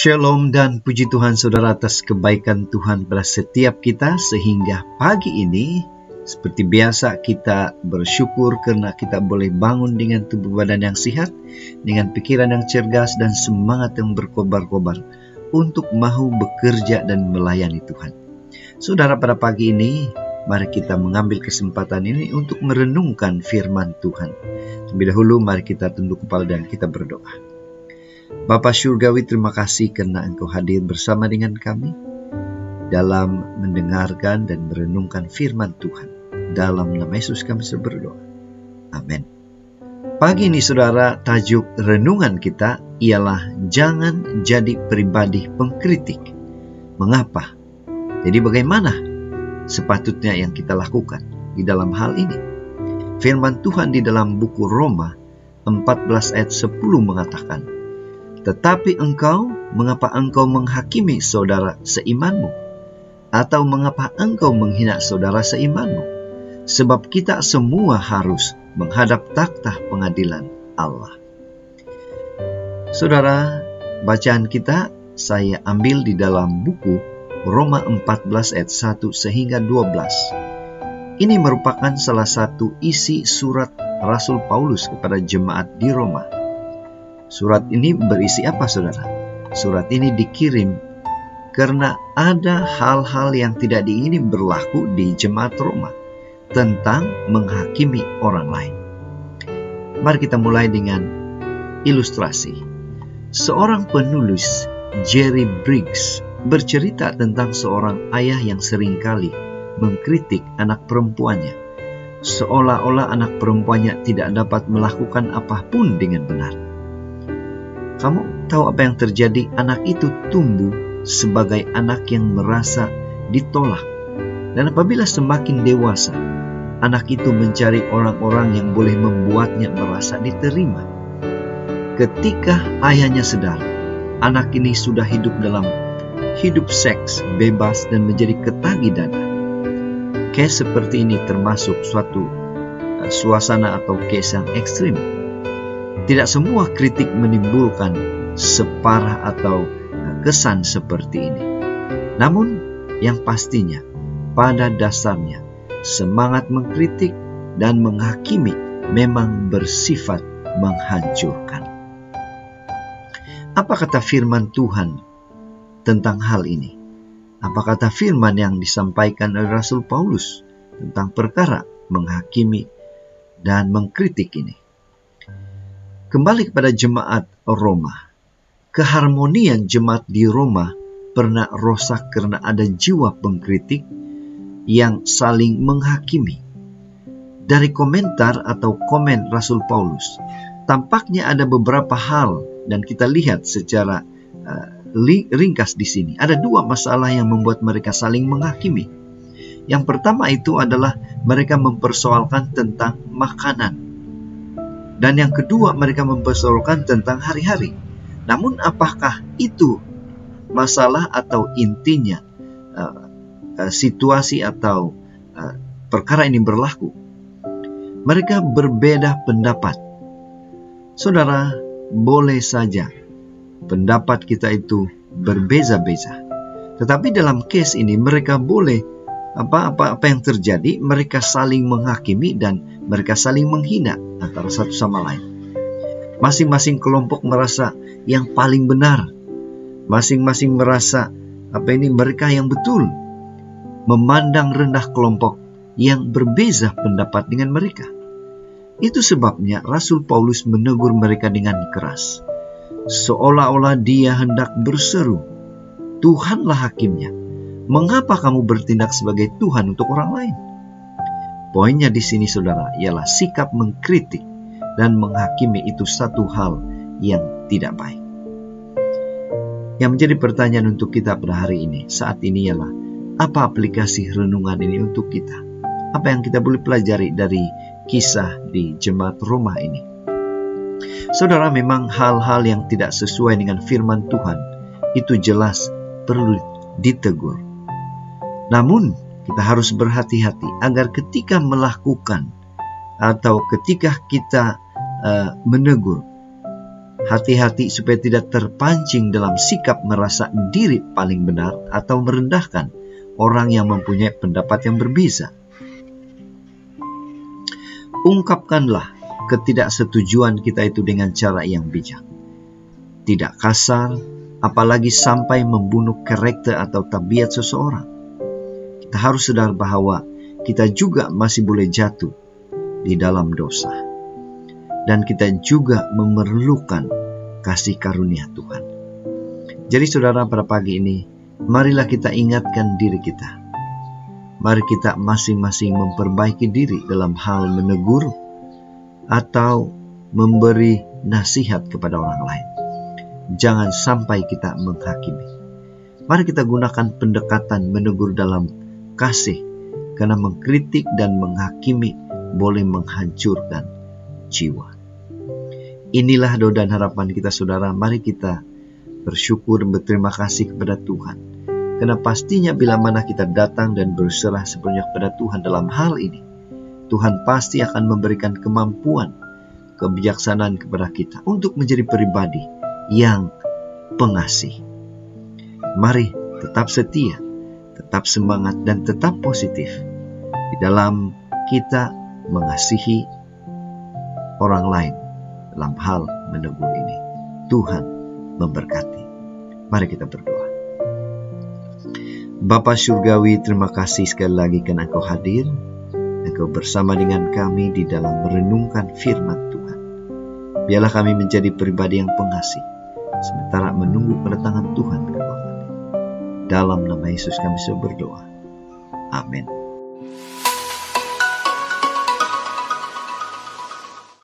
Shalom dan puji Tuhan saudara atas kebaikan Tuhan pada setiap kita, sehingga pagi ini seperti biasa kita bersyukur karena kita boleh bangun dengan tubuh badan yang sehat, dengan pikiran yang cerdas dan semangat yang berkobar-kobar untuk mau bekerja dan melayani Tuhan. Saudara, pada pagi ini mari kita mengambil kesempatan ini untuk merenungkan firman Tuhan. Terlebih dahulu mari kita tunduk kepala dan kita berdoa. Bapa Surgawi, terima kasih karena Engkau hadir bersama dengan kami dalam mendengarkan dan merenungkan firman Tuhan. Dalam nama Yesus kami berdoa. Amin. Pagi ini saudara, tajuk renungan kita ialah jangan jadi pribadi pengkritik. Mengapa? Jadi bagaimana sepatutnya yang kita lakukan di dalam hal ini? Firman Tuhan di dalam buku Roma 14 ayat 10 mengatakan, "Tetapi engkau, mengapa engkau menghakimi saudara seimanmu? Atau mengapa engkau menghina saudara seimanmu? Sebab kita semua harus menghadap takhta pengadilan Allah." Saudara, bacaan kita saya ambil di dalam buku Roma 14 ayat 1 sehingga 12. Ini merupakan salah satu isi surat Rasul Paulus kepada jemaat di Roma. Surat ini berisi apa, saudara? Surat ini dikirim karena ada hal-hal yang tidak diingini berlaku di jemaat Roma tentang menghakimi orang lain. Mari kita mulai dengan ilustrasi. Seorang penulis, Jerry Briggs, bercerita tentang seorang ayah yang seringkali mengkritik anak perempuannya, seolah-olah anak perempuannya tidak dapat melakukan apapun dengan benar. Kamu tahu apa yang terjadi? Anak itu tumbuh sebagai anak yang merasa ditolak. Dan apabila semakin dewasa, anak itu mencari orang-orang yang boleh membuatnya merasa diterima. Ketika ayahnya sadar, anak ini sudah hidup dalam hidup seks bebas dan menjadi ketagih dada. Case seperti ini termasuk suatu suasana atau case yang ekstrim. Tidak semua kritik menimbulkan separah atau kesan seperti ini. Namun, yang pastinya, pada dasarnya, semangat mengkritik dan menghakimi memang bersifat menghancurkan. Apa kata firman Tuhan tentang hal ini? Apa kata firman yang disampaikan oleh Rasul Paulus tentang perkara menghakimi dan mengkritik ini? Kembali kepada jemaat Roma. Keharmonian jemaat di Roma pernah rusak karena ada jiwa pengkritik yang saling menghakimi. Dari komentar atau komen Rasul Paulus, tampaknya ada beberapa hal dan kita lihat secara ringkas di sini. Ada dua masalah yang membuat mereka saling menghakimi. Yang pertama itu adalah mereka mempersoalkan tentang makanan. Dan yang kedua, mereka mempersoalkan tentang hari-hari. Namun apakah itu masalah atau intinya situasi atau perkara ini berlaku? Mereka berbeda pendapat. Saudara, boleh saja pendapat kita itu berbeza-beza. Tetapi dalam case ini mereka boleh apa yang terjadi, mereka saling menghakimi dan mereka saling menghina antara satu sama lain. Masing-masing kelompok merasa yang paling benar. Masing-masing merasa mereka yang betul. Memandang rendah kelompok yang berbeza pendapat dengan mereka. Itu sebabnya Rasul Paulus menegur mereka dengan keras. Seolah-olah dia hendak berseru, "Tuhanlah hakimnya. Mengapa kamu bertindak sebagai Tuhan untuk orang lain?" Poinnya di sini, saudara, ialah sikap mengkritik dan menghakimi itu satu hal yang tidak baik. Yang menjadi pertanyaan untuk kita pada hari ini, saat ini ialah, apa aplikasi renungan ini untuk kita? Apa yang kita boleh pelajari dari kisah di jemaat Roma ini? Saudara, memang hal-hal yang tidak sesuai dengan firman Tuhan itu jelas perlu ditegur. Namun, kita harus berhati-hati agar ketika melakukan atau ketika kita menegur, Hati-hati supaya tidak terpancing dalam sikap merasa diri paling benar atau merendahkan orang yang mempunyai pendapat yang berbeda. Ungkapkanlah ketidaksetujuan kita itu dengan cara yang bijak. Tidak kasar, apalagi sampai membunuh karakter atau tabiat seseorang. Kita harus sadar bahwa kita juga masih boleh jatuh di dalam dosa. Dan kita juga memerlukan kasih karunia Tuhan. Jadi saudara, pada pagi ini, marilah kita ingatkan diri kita. Mari kita masing-masing memperbaiki diri dalam hal menegur atau memberi nasihat kepada orang lain. Jangan sampai kita menghakimi. Mari kita gunakan pendekatan menegur dalam kasih, karena mengkritik dan menghakimi boleh menghancurkan jiwa. Inilah doa dan harapan kita saudara. Mari kita bersyukur, berterima kasih kepada Tuhan. Karena pastinya bila mana kita datang dan berserah sepenuhnya kepada Tuhan dalam hal ini, Tuhan pasti akan memberikan kemampuan, kebijaksanaan kepada kita untuk menjadi pribadi yang pengasih. Mari tetap setia, tetap semangat, dan tetap positif di dalam kita mengasihi orang lain dalam hal menegur ini. Tuhan memberkati. Mari kita berdoa. Bapa Surgawi, terima kasih sekali lagi karena Engkau hadir. Engkau bersama dengan kami di dalam merenungkan firman Tuhan. Biarlah kami menjadi pribadi yang pengasih, sementara menunggu kedatangan Tuhan kedua kali. Dalam nama Yesus kami berdoa. Amin.